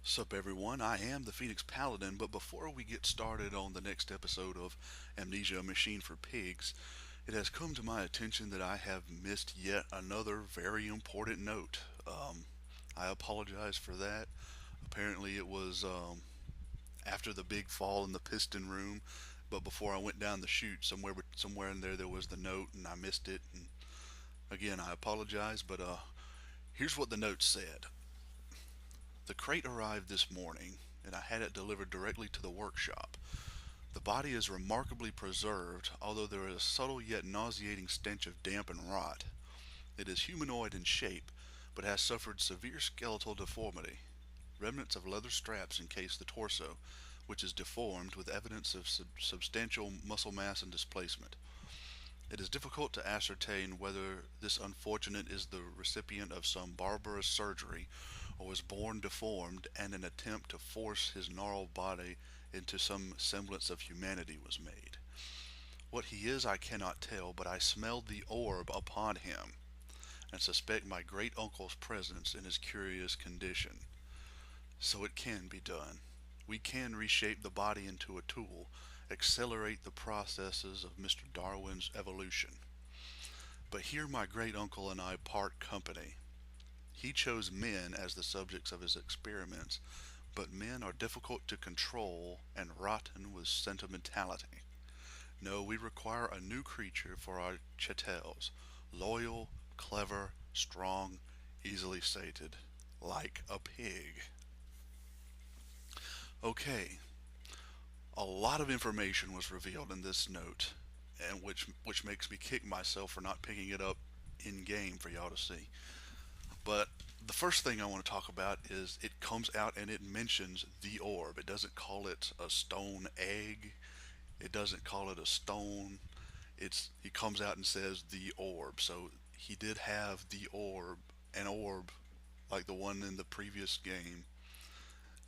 Sup everyone, I am the Phoenix Paladin, but before we get started on the next episode of Amnesia, a Machine for Pigs, it has come to my attention that I have missed yet another very important note. I apologize for that. Apparently it was after the big fall in the piston room, but before I went down the chute, somewhere in there was the note and I missed it. And again, I apologize, but here's what the note said. The crate arrived this morning, and I had it delivered directly to the workshop. The body is remarkably preserved, although there is a subtle yet nauseating stench of damp and rot. It is humanoid in shape, but has suffered severe skeletal deformity. Remnants of leather straps encase the torso, which is deformed with evidence of substantial muscle mass and displacement. It is difficult to ascertain whether this unfortunate is the recipient of some barbarous surgery or was born deformed and an attempt to force his gnarled body into some semblance of humanity was made. What he is I cannot tell, but I smelled the orb upon him and suspect my great uncle's presence in his curious condition. So it can be done. We can reshape the body into a tool, accelerate the processes of Mr. Darwin's evolution. But here my great uncle and I part company. He chose men as the subjects of his experiments, but men are difficult to control and rotten with sentimentality. No, we require a new creature for our chattels, loyal, clever, strong, easily sated, like a pig. Okay, a lot of information was revealed in this note, and which makes me kick myself for not picking it up in game for y'all to see. But the first thing I want to talk about is it comes out and it mentions the orb. It doesn't call it a stone egg. It doesn't call it a stone. He comes out and says the orb. So he did have the orb, an orb like the one in the previous game,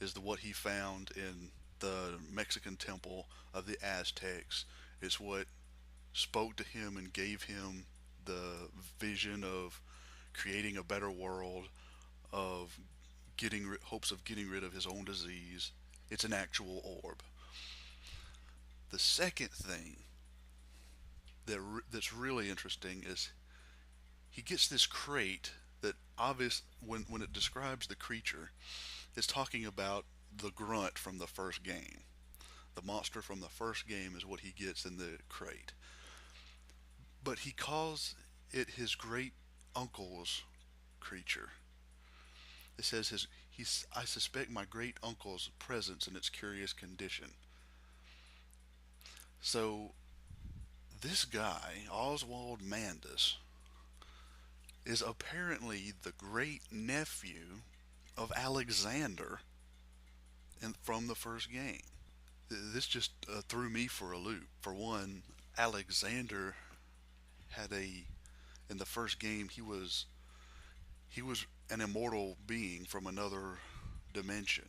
is what he found in the Mexican temple of the Aztecs. It's what spoke to him and gave him the vision of creating a better world, of getting hopes of getting rid of his own disease. It's an actual orb. The second thing that's really interesting is he gets this crate that obvious when it describes the creature, it's talking about the grunt from the first game. The monster from the first game is what he gets in the crate. But he calls it his great uncle's creature. It says I suspect my great uncle's presence in its curious condition. So this guy, Oswald Mandus, is apparently the great nephew of Alexander from the first game. This just threw me for a loop. For one, Alexander had a in the first game he was an immortal being from another dimension.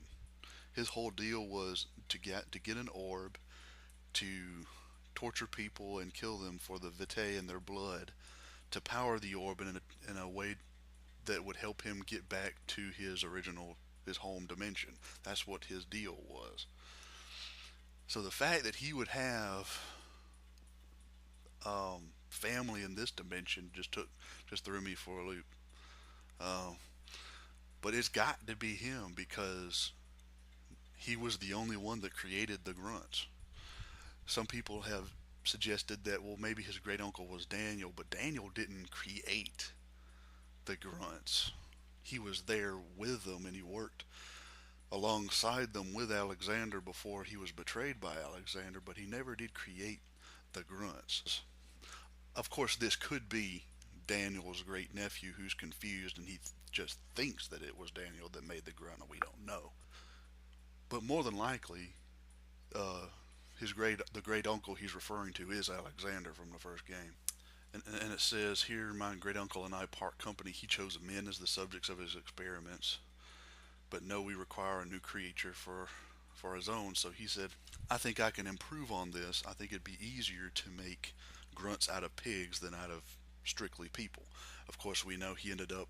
His whole deal was to get an orb, to torture people and kill them for the vitae in their blood, to power the orb in a way that would help him get back to his home dimension. That's what his deal was. So the fact that he would have family in this dimension just threw me for a loop. Uh, but it's got to be him because he was the only one that created the grunts. Some people have suggested that, well, maybe his great uncle was Daniel, but Daniel didn't create the grunts. He was there with them and he worked alongside them with Alexander before he was betrayed by Alexander, but he never did create the grunts. Of course, this could be Daniel's great nephew who's confused and he just thinks that it was Daniel that made the grunt, and we don't know. But more than likely, uh, the great uncle he's referring to is Alexander from the first game. And it says here, my great uncle and I part company. He chose men as the subjects of his experiments, but no, we require a new creature for his own. So he said, I think I can improve on this. I think it'd be easier to make grunts out of pigs than out of strictly people. Of course, we know he ended up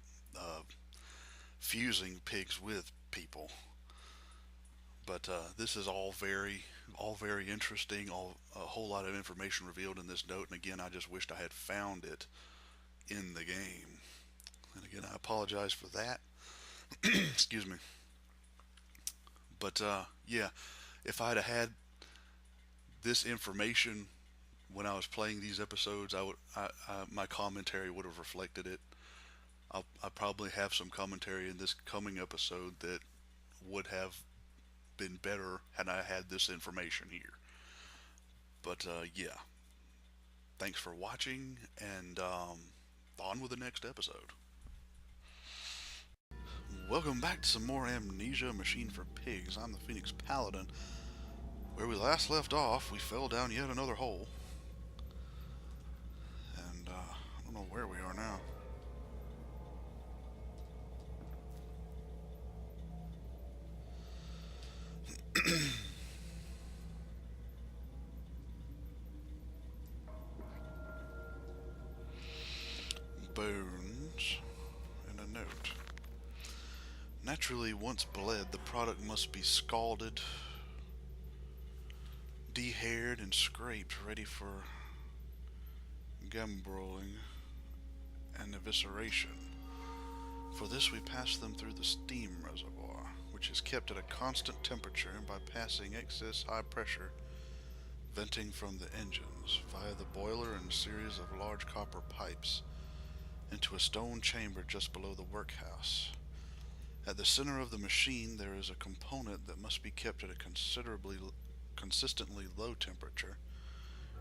fusing pigs with people. But this is all very interesting. A whole lot of information revealed in this note, and again, I just wished I had found it in the game. And again, I apologize for that. Excuse me. But yeah, if I'd have had this information when I was playing these episodes, my commentary would have reflected it. I probably have some commentary in this coming episode that would have been better had I had this information here. But yeah, thanks for watching, and on with the next episode. Welcome back to some more Amnesia Machine for Pigs. I'm the Phoenix Paladin. Where we last left off, we fell down yet another hole. And I don't know where we are now. Bones and a note. Naturally, once bled, the product must be scalded, dehaired, and scraped, ready for gambroiling and evisceration. For this, we pass them through the steam reservoir, which is kept at a constant temperature by passing excess high pressure venting from the engines via the boiler and a series of large copper pipes into a stone chamber just below the workhouse. At the center of the machine there is a component that must be kept at a consistently low temperature,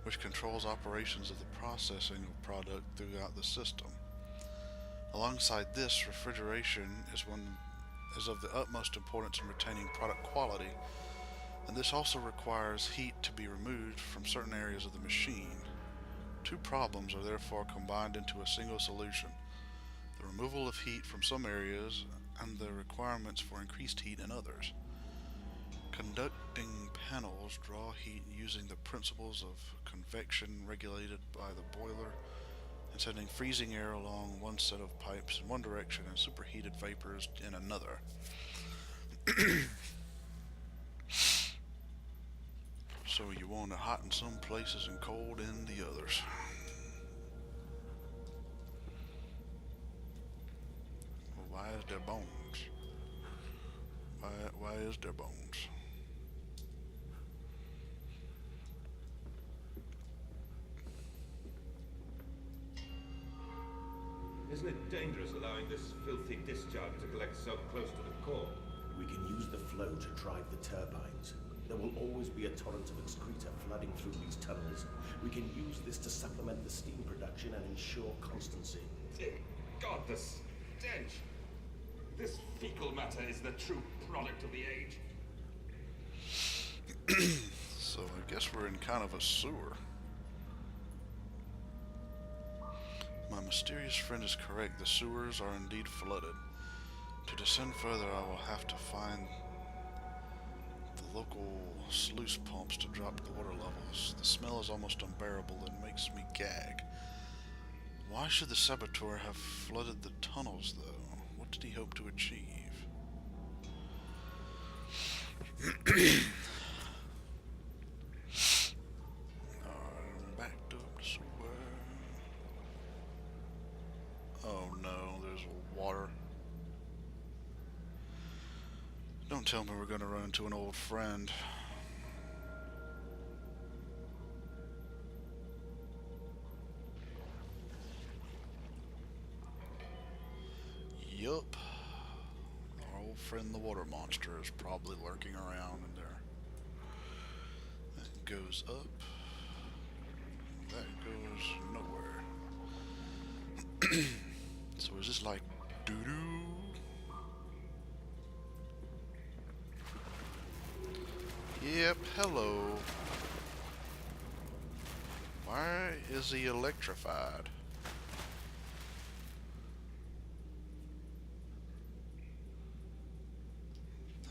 which controls operations of the processing of product throughout the system. Alongside this, refrigeration is of the utmost importance in retaining product quality, and this also requires heat to be removed from certain areas of the machine. Two problems are therefore combined into a single solution: the removal of heat from some areas and the requirements for increased heat in others. Conducting panels draw heat using the principles of convection regulated by the boiler and sending freezing air along one set of pipes in one direction and superheated vapors in another. So you want it hot in some places and cold in the others. Well, why is there bones? Why is there bones? Isn't it dangerous allowing this filthy discharge to collect so close to the core? We can use the flow to drive the turbines. There will always be a torrent of excreta flooding through these tunnels. We can use this to supplement the steam production and ensure constancy. Dear God, the stench! This fecal matter is the true product of the age. So I guess we're in kind of a sewer. My mysterious friend is correct. The sewers are indeed flooded. To descend further, I will have to find the local sluice pumps to drop the water levels. The smell is almost unbearable and makes me gag. Why should the saboteur have flooded the tunnels, though? What did he hope to achieve? I'm backed up the sewer. Oh no, there's water. Don't tell me we're gonna run into an old friend. Yup. Our old friend the water monster is probably lurking around in there. That goes up. That goes nowhere. So is this like doo-doo? Yep, hello. Why is he electrified?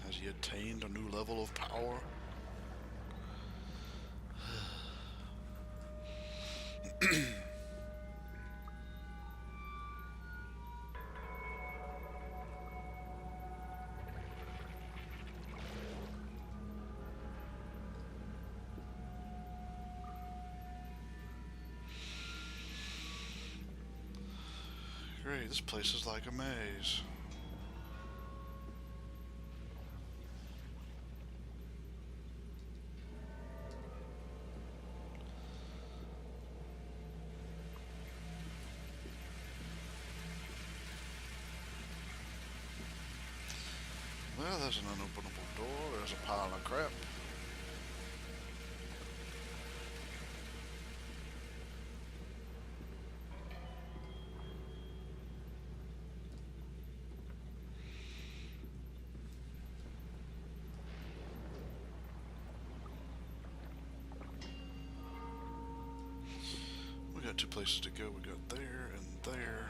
Has he attained a new level of power? Great, this place is like a maze. Well, there's an unopenable door. There's a pile of crap. We got two places to go. We got there and there.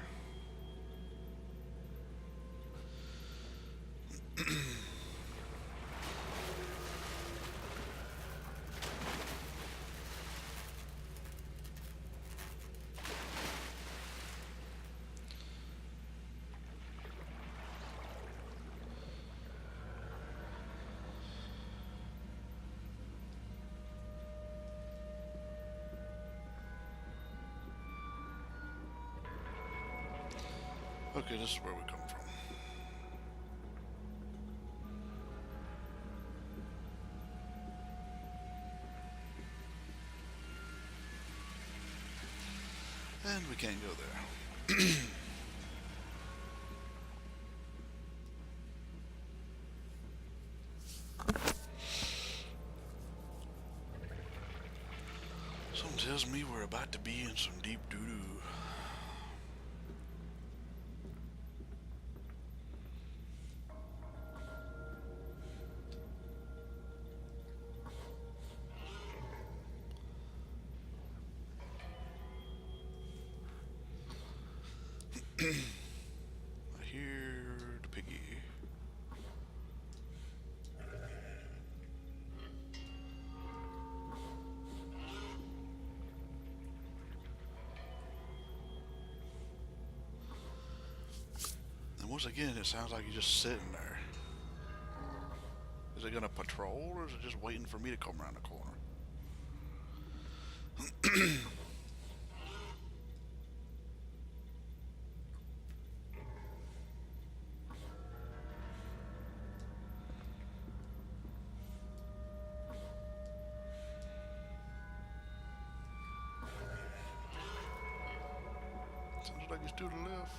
Okay, this is where we come from. And we can't go there. Something tells me we're about to be in some deep doo-doo. I hear the piggy. And once again, it sounds like he's just sitting there. Is it gonna patrol, or is it just waiting for me to come around the corner? Sounds like he's to the left.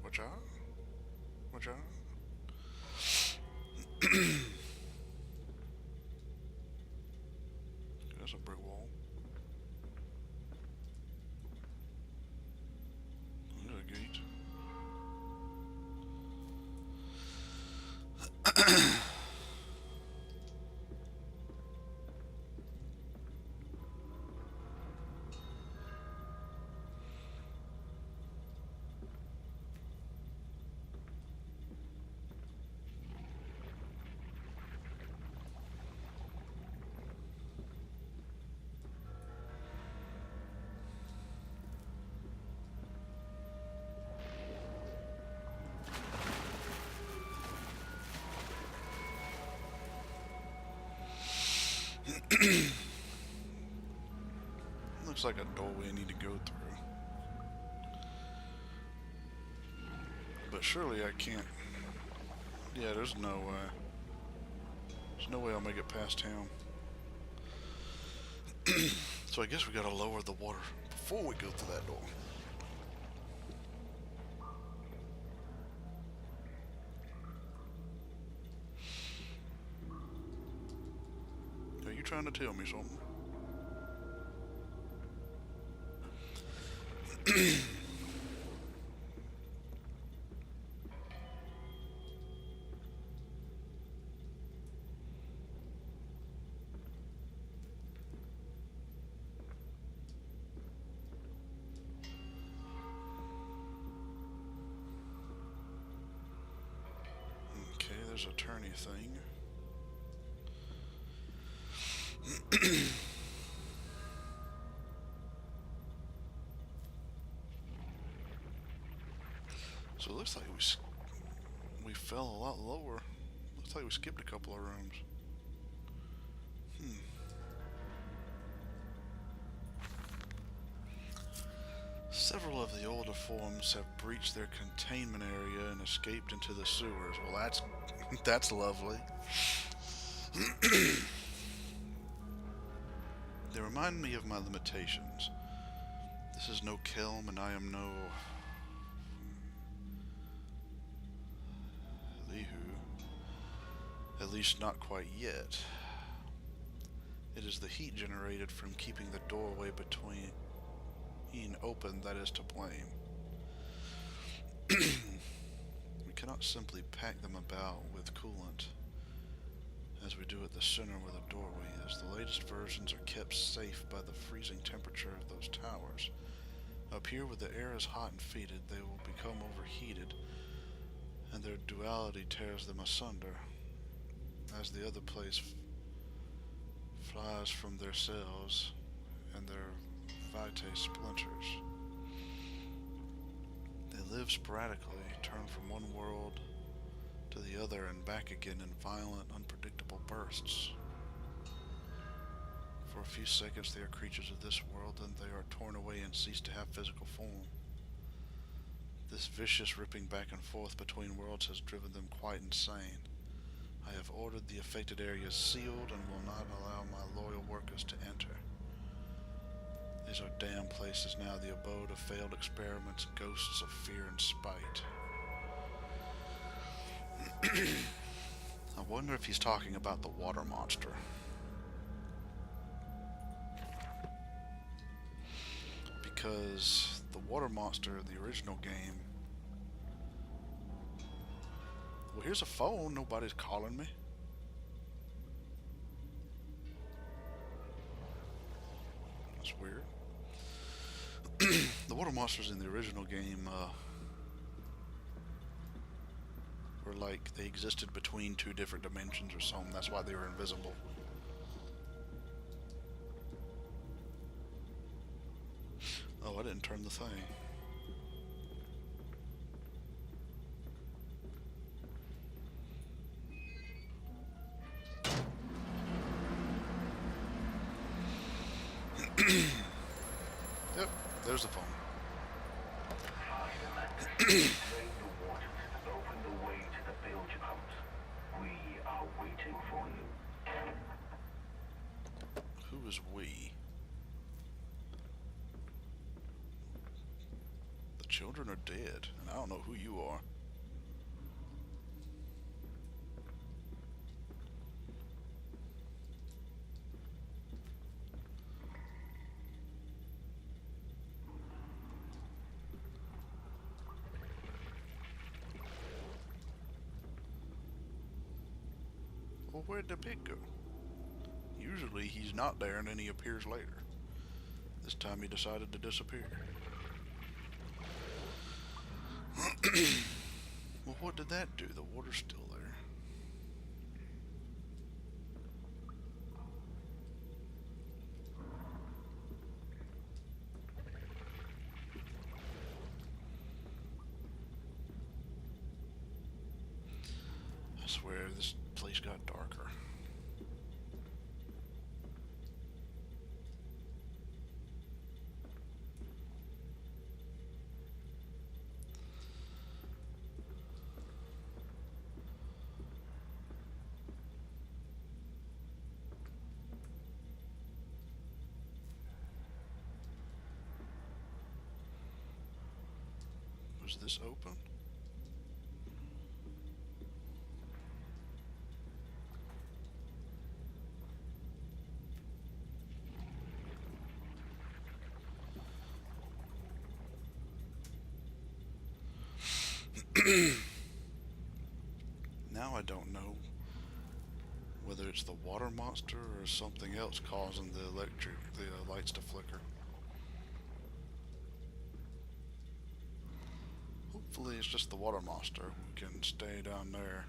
Watch out. Watch out. That's a brick wall. There's a gate. Looks like a doorway I need to go through. But surely I can't. Yeah, there's no way. There's no way I'll make it past him. So I guess we gotta lower the water before we go through that door. Are you trying to tell me something? his attorney thing. So it looks like we fell a lot lower. Looks like we skipped a couple of rooms. Several of the older forms have breached their containment area and escaped into the sewers. Well, that's lovely. They remind me of my limitations. This is no Kelm, and I am no Elihu. At least not quite yet. It is the heat generated from keeping the doorway between open that is to blame. We cannot simply pack them about with coolant, as we do at the center where the doorway is. The latest versions are kept safe by the freezing temperature of those towers. Up here, where the air is hot and fetid, they will become overheated, and their duality tears them asunder, as the other place flies from their cells, and their vitae splinters. They live sporadically, turn from one world to the other and back again in violent, unpredictable bursts. For a few seconds they are creatures of this world, then they are torn away and cease to have physical form. This vicious ripping back and forth between worlds has driven them quite insane. I have ordered the affected areas sealed and will not allow my loyal workers to enter. These are damned places now, the abode of failed experiments, ghosts of fear and spite. I wonder if he's talking about the water monster. Because the water monster in the original game... Well, here's a phone. Nobody's calling me. That's weird. The water monsters in the original game were like they existed between two different dimensions or something. That's why they were invisible. Oh, I didn't turn the thing. Yep, there's the phone. Drain the waters, open the way to the bilge pumps. We are waiting for you. Who is we? The children are dead, and I don't know who you are. Well, where'd the pig go? Usually he's not there and then he appears later. This time he decided to disappear. Well, what did that do? The water's still there. I swear this place got darker. Was this open? Now I don't know whether it's the water monster or something else causing the lights to flicker. Hopefully it's just the water monster. We can stay down there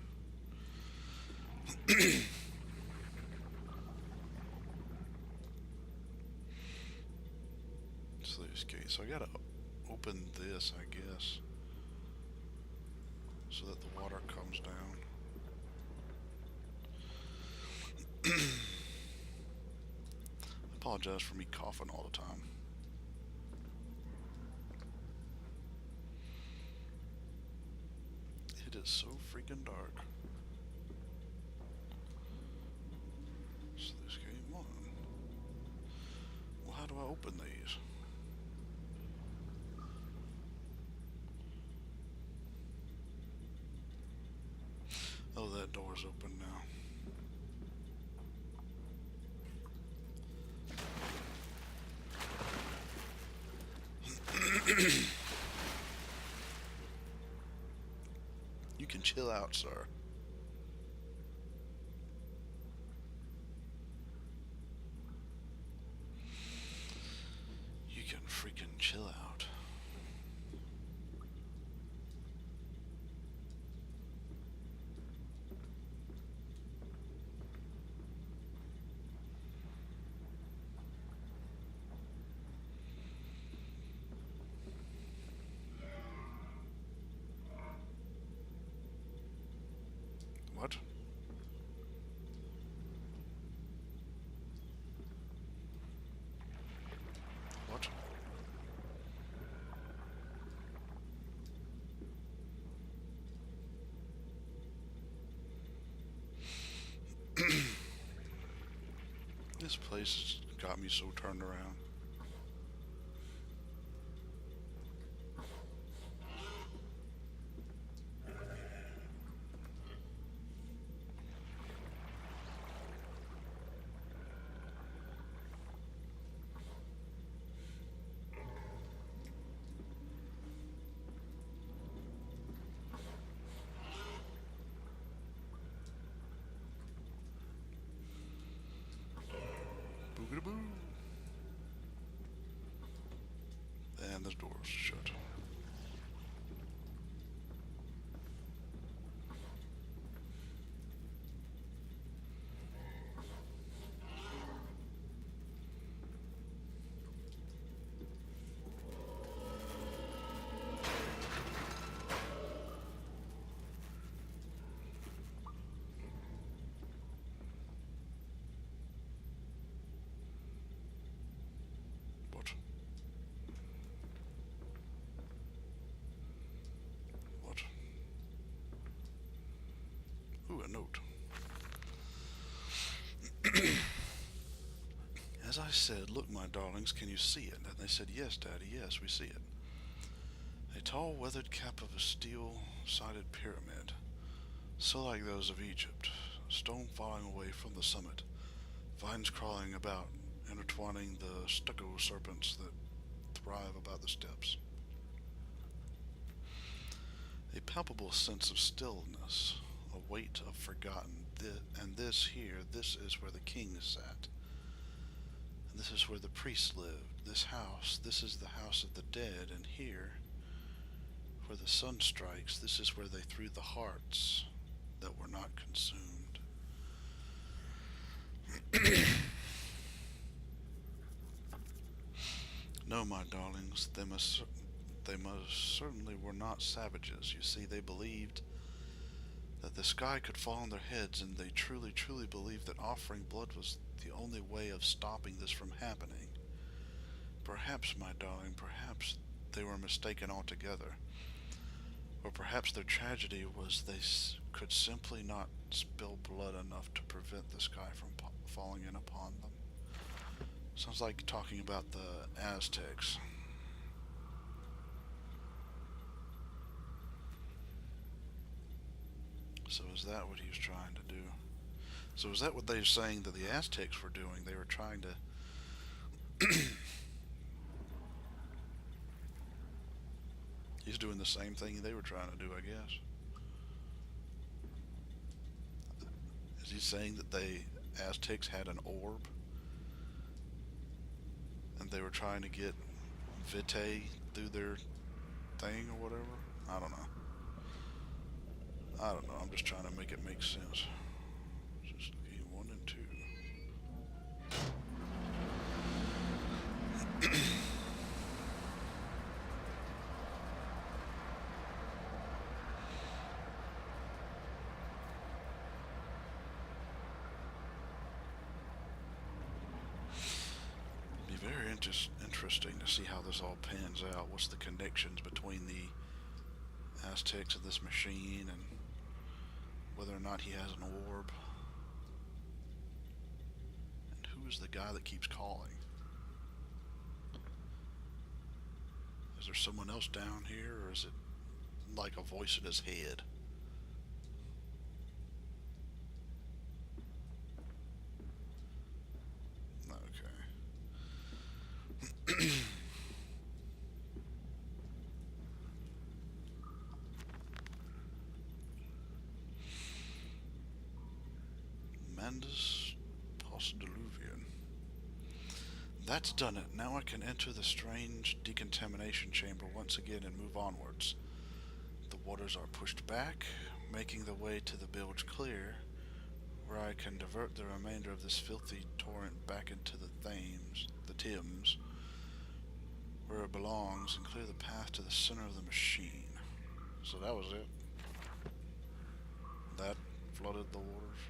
Sluice gate. So I gotta open this, I guess, so that the water comes down. I apologize for me coughing all the time. It is so freaking dark. Sluice gate 1. Well, how do I open these? Oh, that door's open now. You can chill out, sir. You can freaking chill out. What? What? This place got me so turned around. Boogity-boo. And the door's shut. What? What? Ooh, a note. As I said, look, my darlings, can you see it? And they said, yes, Daddy, yes, we see it. A tall, weathered cap of a steel-sided pyramid, so like those of Egypt, stone falling away from the summit, vines crawling about, intertwining the stucco serpents that thrive about the steps. A palpable sense of stillness, a weight of forgotten, and this here, this is where the king sat. And this is where the priests lived. This house, this is the house of the dead, and here, where the sun strikes, this is where they threw the hearts that were not consumed. No, my darlings, they most certainly were not savages. You see, they believed that the sky could fall on their heads, and they truly, truly believed that offering blood was the only way of stopping this from happening. Perhaps, my darling, perhaps they were mistaken altogether. Or perhaps their tragedy was they could simply not spill blood enough to prevent the sky from falling in upon them. Sounds like talking about the Aztecs. So is that what he was trying to do? So is that what they were saying that the Aztecs were doing? They were trying to... He's doing the same thing they were trying to do, I guess. Is he saying that the Aztecs had an orb? And they were trying to get Vitae through their thing or whatever? I don't know. I'm just trying to make it make sense. interesting to see how this all pans out. What's the connections between the Aztecs of this machine and whether or not he has an orb? And who is the guy that keeps calling? Is there someone else down here, or is it like a voice in his head? Okay. Mandus Postdiluvian. That's done it. Now I can enter the strange decontamination chamber once again and move onwards. The waters are pushed back, making the way to the bilge clear, where I can divert the remainder of this filthy torrent back into the Thames, where it belongs, and clear the path to the center of the machine. So that was it. That flooded the waters.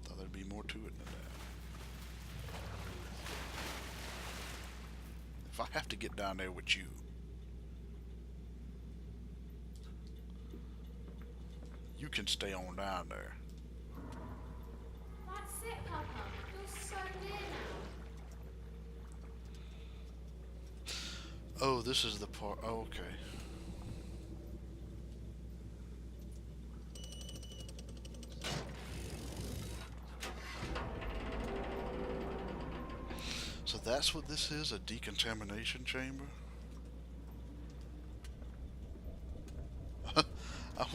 Thought there'd be more to it than that. If I have to get down there with you, you can stay on down there. That's it, Papa. You're so near now. Oh, this is the part. Oh, okay. So that's what this is, a decontamination chamber? I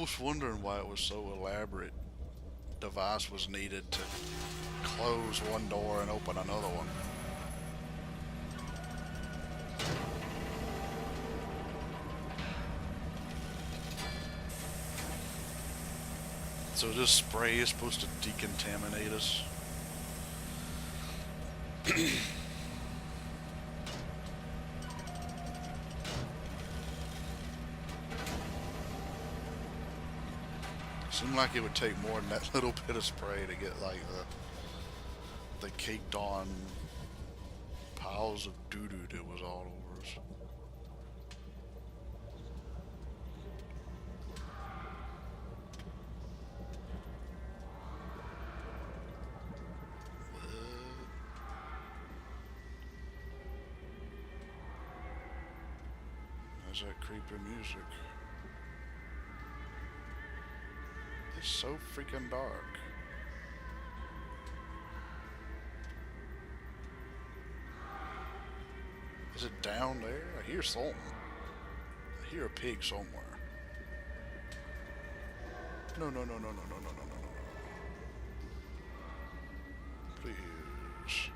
was wondering why it was so elaborate. Device was needed to close one door and open another one. So this spray is supposed to decontaminate us. Seemed like it would take more than that little bit of spray to get like the caked on piles of doo-doo that was all over us. There's that creepy music. It's so freaking dark. Is it down there? I hear something. I hear a pig somewhere. No, no, no, no, no, no, no, no, no, no. Please.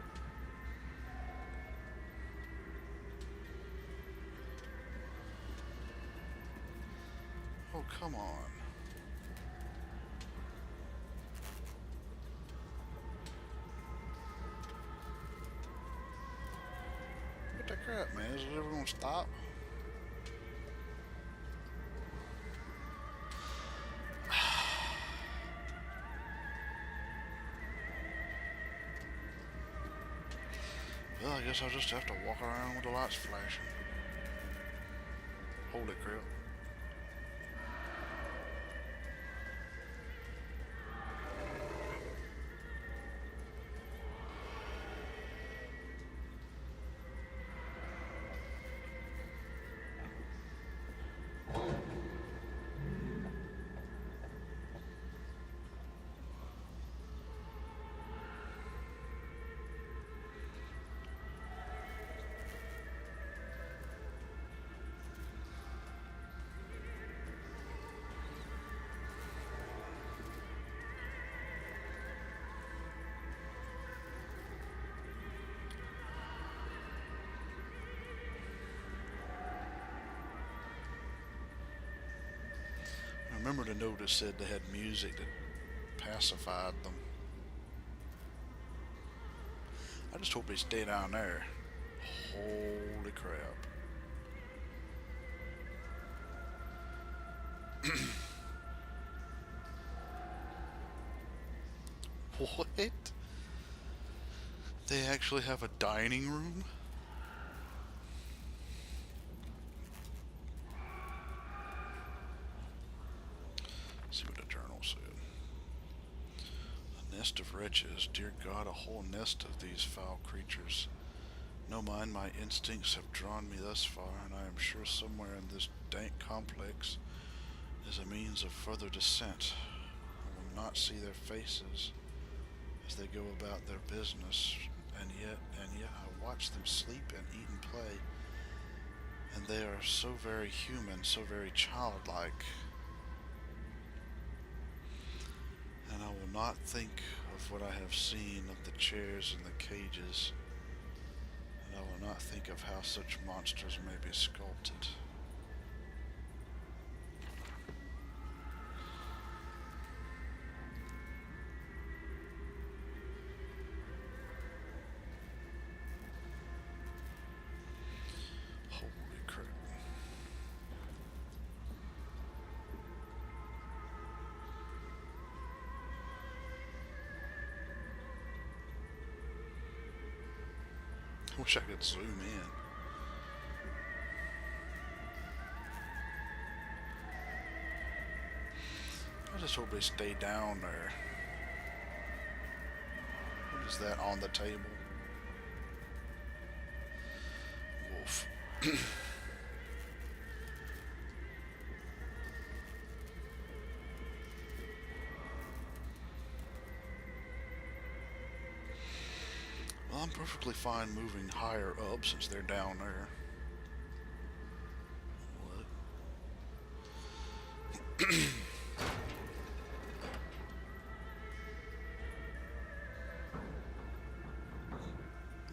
Oh, come on. What the crap, man? Is it ever gonna stop? Well, I guess I'll just have to walk around with the lights flashing. Holy crap. I remember the notice said they had music that pacified them. I just hope they stay down there. Holy crap. What? They actually have a dining room? Let's see what the journal said. A nest of wretches. Dear God, a whole nest of these foul creatures. No mind, my instincts have drawn me thus far, and I am sure somewhere in this dank complex is a means of further descent. I will not see their faces as they go about their business, and yet I watch them sleep and eat and play, and they are so very human, so very childlike. And I will not think of what I have seen of the chairs and the cages, and I will not think of how such monsters may be sculpted. Holy crap. I wish I could zoom in. I just hope they stay down there. What is that on the table? Wolf. Well, I'm perfectly fine moving higher up since they're down there. What?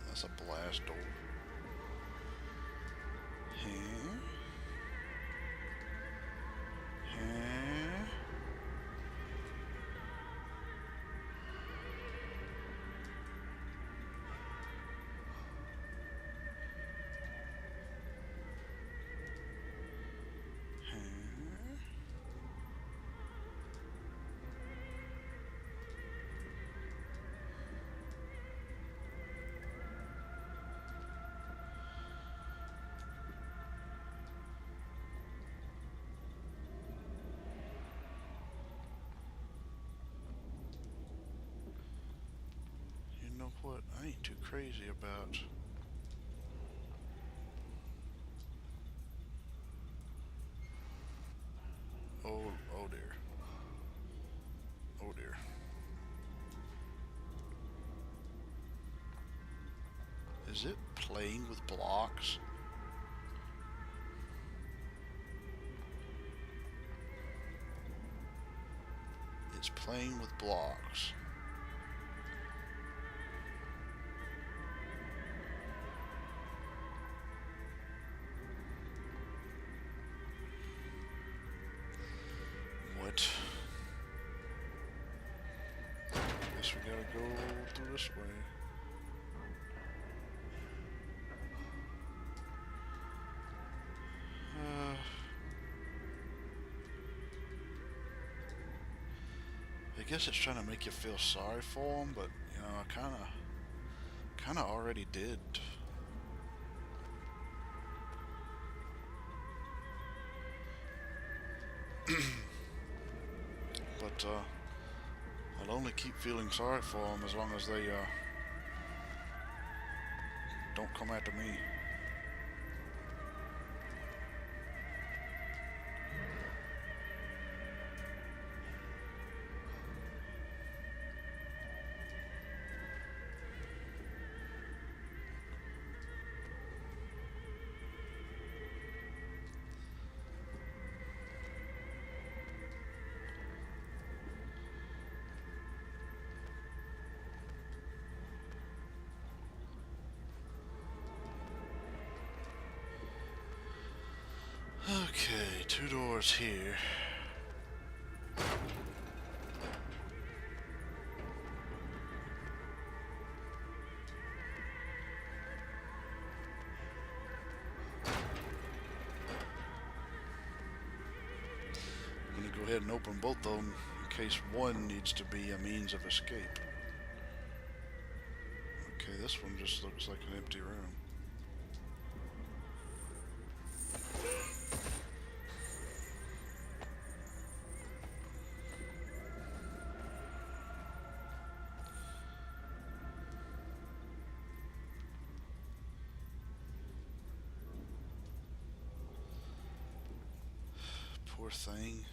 That's a blast door. Huh? Huh? You know what? I ain't too crazy about. Oh dear. Oh dear. Is it playing with blocks? It's playing with blocks. What? Guess we gotta go through this way. I guess it's trying to make you feel sorry for them, but you know, I kind of already did. But I'll only keep feeling sorry for them as long as they don't come after me. Okay, 2 doors here. I'm gonna go ahead and open both of them in case one needs to be a means of escape. Okay, this one just looks like an empty room. Poor thing.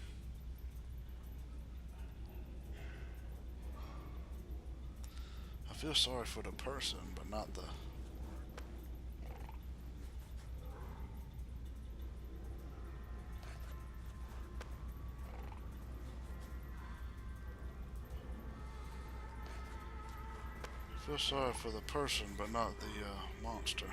I feel sorry for the person, but not the... I feel sorry for the person, but not the monster.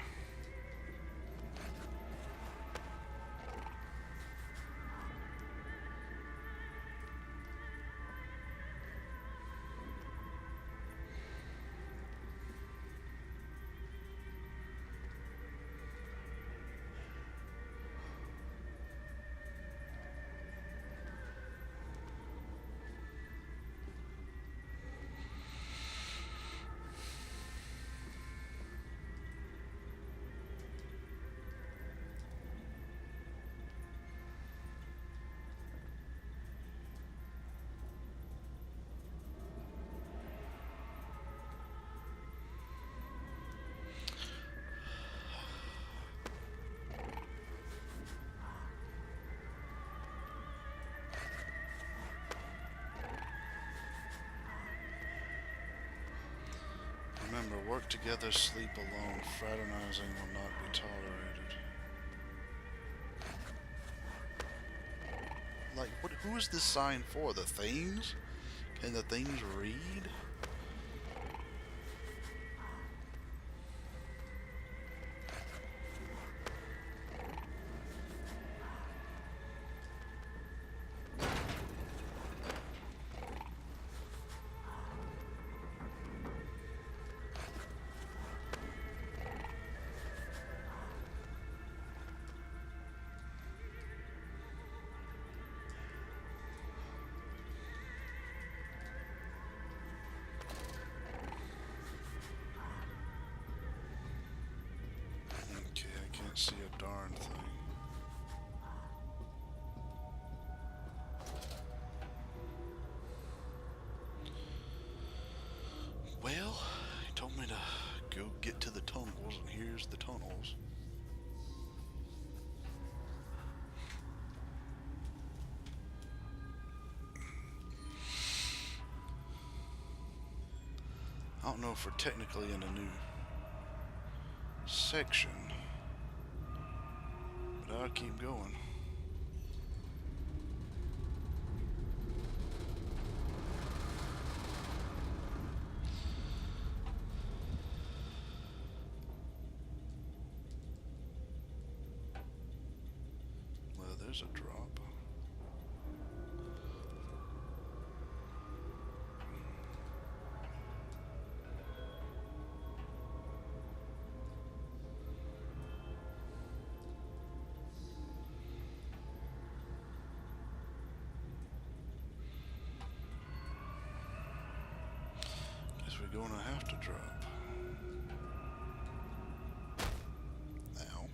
Remember, work together, sleep alone. Fraternizing will not be tolerated. Like, who is this sign for? The things? Can the things read? See a darn thing. Well, he told me to go get to the tunnels, and here's the tunnels. I don't know if we're technically in a new section. I'll keep going. Well, there's a drop. We're going to have to drop. Now.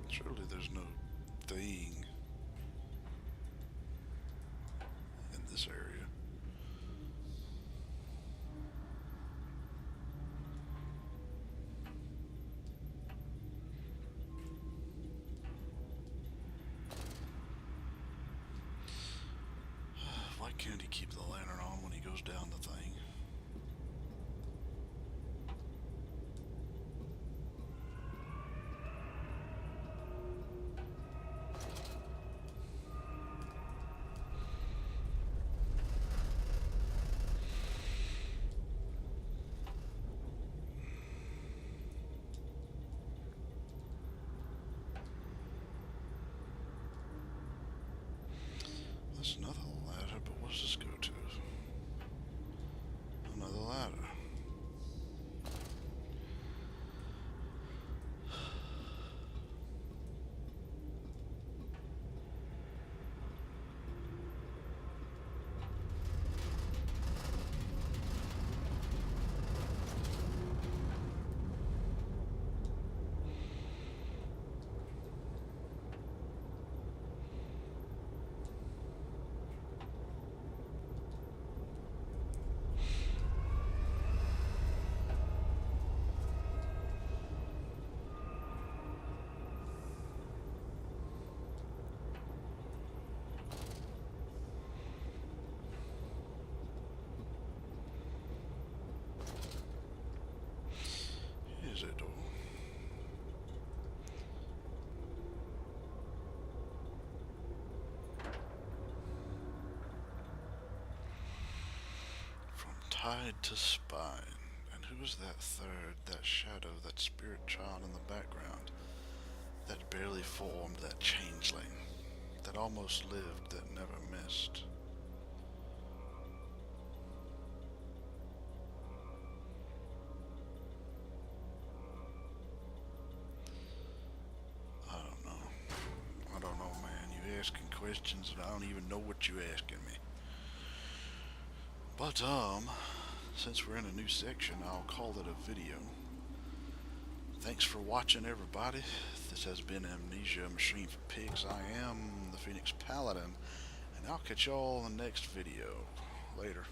Surely there's no thing in this area. Why can't he keep the lantern on when he goes down the thing? That's another ladder, but what does this go to? Hide to spine. And who is that third, that shadow, that spirit child in the background? That barely formed, that changeling, that almost lived, that never missed. I don't know. I don't know, man. You asking questions and I don't even know what you asking me. But, since we're in a new section, I'll call it a video. Thanks for watching, everybody. This has been Amnesia Machine for Pigs. I am the Phoenix Paladin, and I'll catch y'all in the next video. Later.